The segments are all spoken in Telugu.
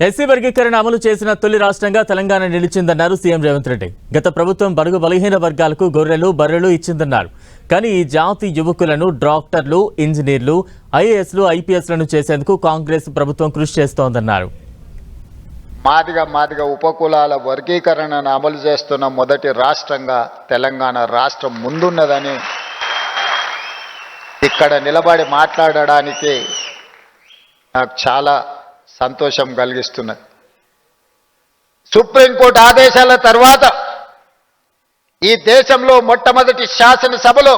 ఎస్సీ వర్గీకరణ అమలు చేసిన తొలి రాష్ట్రంగా తెలంగాణ నిలిచిందన్నారు సీఎం రేవంత్ రెడ్డి. గత ప్రభుత్వం బడుగు బలహీన వర్గాలకు గొర్రెలు బర్రెలు ఇచ్చిందన్నారు. కానీ ఈ జాతి యువకులను డాక్టర్లు, ఇంజనీర్లు, ఐఏఎస్లు, ఐపీఎస్లను చేసేందుకు కాంగ్రెస్ ప్రభుత్వం కృషి చేస్తోందన్నారు. మాదిగ ఉపకులాల వర్గీకరణను అమలు చేస్తున్న మొదటి రాష్ట్రంగా తెలంగాణ రాష్ట్రం ముందున్నదని ఇక్కడ నిలబడి మాట్లాడడానికి నాకు చాలా సంతోషం కలిగిస్తున్నది. సుప్రీంకోర్టు ఆదేశాల తర్వాత ఈ దేశంలో మొట్టమొదటి శాసనసభలో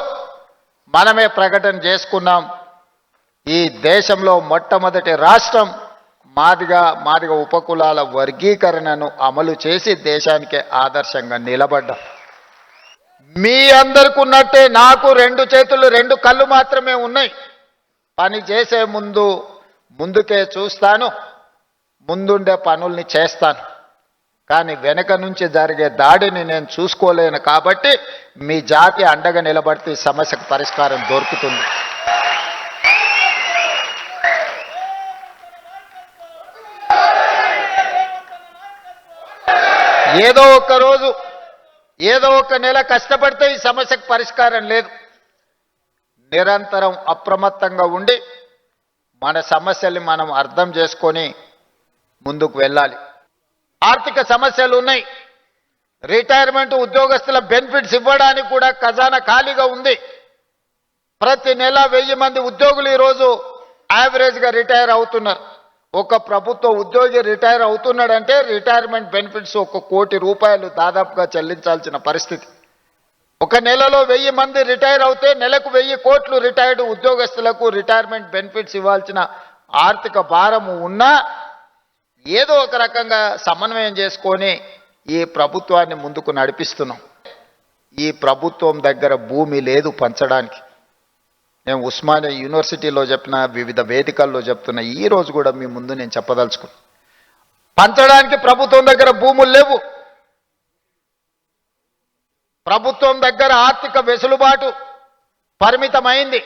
మనమే ప్రకటన చేసుకున్నాం. ఈ దేశంలో మొట్టమొదటి రాష్ట్రం మాదిగ ఉపకులాల వర్గీకరణను అమలు చేసి దేశానికే ఆదర్శంగా నిలబడ్డాం. మీ అందరికి ఉన్నట్టే నాకు 2 చేతులు 2 కళ్ళు మాత్రమే ఉన్నాయి. పని చేసే ముందుకే చూస్తాను, ముందుండే పనుల్ని చేస్తాను. కానీ వెనక నుంచి జరిగే దాడిని నేను చూసుకోలేను. కాబట్టి మీ జాతి అండగా నిలబడితే ఈ సమస్యకు పరిష్కారం దొరుకుతుంది. ఏదో ఒక రోజు ఏదో ఒక నెల కష్టపడితే ఈ సమస్యకు పరిష్కారం లేదు. నిరంతరం అప్రమత్తంగా ఉండి మన సమస్యల్ని మనం అర్థం చేసుకొని ముందుకు వెళ్ళాలి. ఆర్థిక సమస్యలు ఉన్నాయి. రిటైర్మెంట్ ఉద్యోగస్తుల బెనిఫిట్స్ ఇవ్వడానికి కూడా ఖజానా ఖాళీగా ఉంది. ప్రతి నెల 1000 మంది ఉద్యోగులు ఈరోజు యావరేజ్గా రిటైర్ అవుతున్నారు. ఒక ప్రభుత్వ ఉద్యోగి రిటైర్ అవుతున్నాడంటే రిటైర్మెంట్ బెనిఫిట్స్ 1 కోటి రూపాయలు దాదాపుగా చెల్లించాల్సిన పరిస్థితి. ఒక నెలలో 1000 మంది రిటైర్ అవుతే నెలకు 1000 కోట్లు రిటైర్డ్ ఉద్యోగస్తులకు రిటైర్మెంట్ బెనిఫిట్స్ ఇవ్వాల్సిన ఆర్థిక భారం ఉన్నా ఏదో ఒక రకంగా సమన్వయం చేసుకొని ఈ ప్రభుత్వాన్ని ముందుకు నడిపిస్తున్నాం. ఈ ప్రభుత్వం దగ్గర భూమి లేదు పంచడానికి. నేను ఉస్మానియా యూనివర్సిటీలో చెప్పిన, వివిధ వేదికల్లో చెప్తున్నా, ఈ రోజు కూడా మీ ముందు నేను చెప్పదలుచుకున్నా, పంచడానికి ప్రభుత్వం దగ్గర భూములు లేవు. ప్రభుత్వం దగ్గర ఆర్థిక వెసులుబాటు పరిమితమైంది.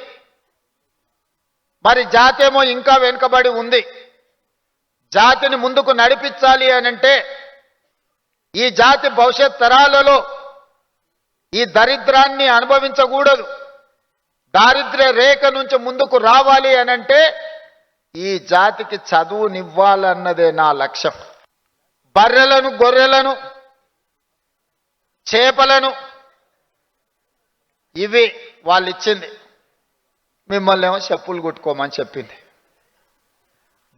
మరి జాతి ఏమో ఇంకా వెనుకబడి ఉంది. జాతిని ముందుకు నడిపించాలి అనంటే ఈ జాతి భవిష్యత్ తరాలలో ఈ దరిద్రాన్ని అనుభవించకూడదు. దారిద్ర్య రేఖ నుంచి ముందుకు రావాలి అనంటే ఈ జాతికి చదువునివ్వాలన్నదే నా లక్ష్యం. బర్రెలను, గొర్రెలను, చేపలను ఇవి వాళ్ళు ఇచ్చింది. మిమ్మల్ని ఏమో చెప్పులు కుట్టుకోమని చెప్పింది.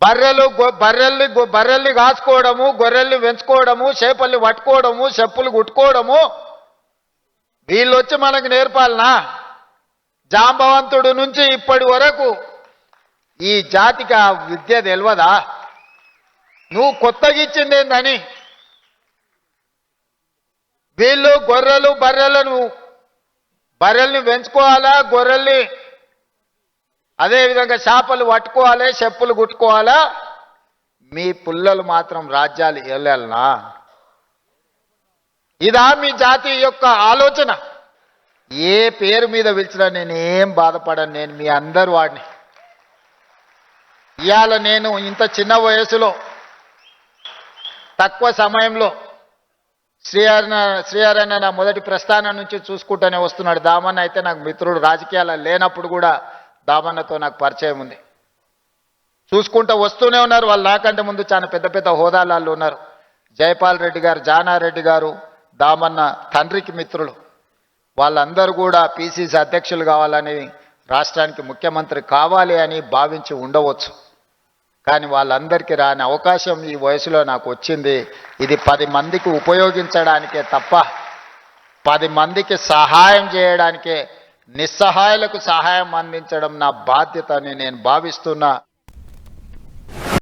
బర్రెల్ని కాసుకోవడము, గొర్రెల్ని పెంచుకోవడము, చేపల్ని పట్టుకోవడము, చెప్పులు కుట్టుకోవడము వీళ్ళు వచ్చి మనకు నేర్పాలనా? జాంబవంతుడు నుంచి ఇప్పటి వరకు ఈ జాతికి ఆ విద్య తెలియదా? నువ్వు కొత్తగా ఇచ్చింది ఏందని? వీళ్ళు బర్రెల్ని పెంచుకోవాలా, గొర్రెల్ని అదేవిధంగా చేపలు పట్టుకోవాలి, చెప్పులు కుట్టుకోవాలా? మీ పిల్లలు మాత్రం రాజ్యాలు వెళ్ళాలనా? ఇదా మీ జాతి యొక్క ఆలోచన? ఏ పేరు మీద పిలిచినా నేనేం బాధపడను. నేను మీ అందరు వాడిని. ఇవాళ నేను ఇంత చిన్న వయసులో తక్కువ సమయంలో శ్రీహరన్న నా మొదటి ప్రస్థానం నుంచి చూసుకుంటూనే వస్తున్నాడు. దామన్న అయితే నాకు మిత్రుడు, రాజకీయాలు లేనప్పుడు కూడా దామన్నతో నాకు పరిచయం ఉంది. చూసుకుంటూ వస్తూనే ఉన్నారు. వాళ్ళు నాకంటే ముందు చాలా పెద్ద పెద్ద హోదాలలో ఉన్నారు. జయపాల్ రెడ్డి గారు, జానారెడ్డి గారు దామన్న తండ్రికి మిత్రులు. వాళ్ళందరూ కూడా పిసిసి అధ్యక్షులు కావాలని, రాష్ట్రానికి ముఖ్యమంత్రి కావాలి అని భావించి ఉండవచ్చు. కానీ వాళ్ళందరికీ రాని అవకాశం ఈ వయసులో నాకు వచ్చింది. ఇది 10 మందికి ఉపయోగించడానికే తప్ప 10 మందికి సహాయం చేయడానికే, నిస్సహాయులకు సహాయం అందించడం నా బాధ్యత అని నేను భావిస్తున్నా.